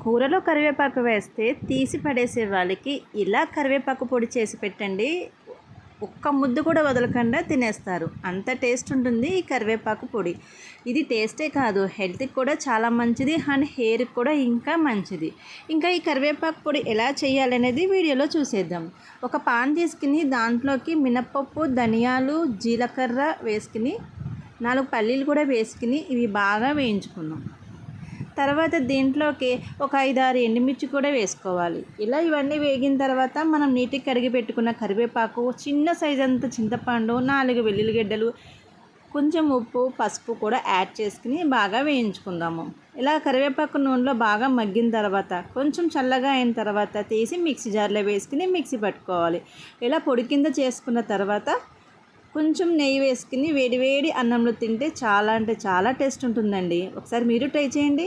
కూరలో కరివేపాకు వేస్తే తీసి పడేసే వాళ్ళకి ఇలా కరివేపాకు పొడి చేసి పెట్టండి. ఒక్క ముద్ద కూడా వదలకుండా తినేస్తారు. అంత టేస్ట్ ఉంటుంది ఈ కరివేపాకు పొడి. ఇది టేస్టే కాదు, హెల్త్కి కూడా చాలా మంచిది అండ్ హెయిర్కి కూడా ఇంకా మంచిది. ఇంకా ఈ కరివేపాకు పొడి ఎలా చేయాలనేది వీడియోలో చూసేద్దాం. ఒక పాన్ తీసుకుని దాంట్లోకి మినపప్పు, ధనియాలు, జీలకర్ర వేసుకుని 4 పల్లీలు కూడా వేసుకుని ఇవి బాగా వేయించుకున్నాం. తర్వాత దీంట్లోకి ఒక 5-6 ఎండుమిర్చి కూడా వేసుకోవాలి. ఇలా ఇవన్నీ వేగిన తర్వాత మనం నీటికి కడిగి పెట్టుకున్న కరివేపాకు, చిన్న సైజ్ అంత చింతపండు, 4 వెల్లుల్లిగడ్డలు, కొంచెం ఉప్పు, పసుపు కూడా యాడ్ చేసుకుని బాగా వేయించుకుందాము. ఇలా కరివేపాకు నూనెలో బాగా మగ్గిన తర్వాత కొంచెం చల్లగా అయిన తర్వాత తీసి మిక్సీ జార్లో వేసుకుని మిక్సీ పట్టుకోవాలి. ఇలా పొడి కింద చేసుకున్న తర్వాత కొంచెం నెయ్యి వేసుకుని వేడి వేడి అన్నంలో తింటే చాలా అంటే చాలా టేస్ట్ ఉంటుందండి. ఒకసారి మీరు ట్రై చేయండి.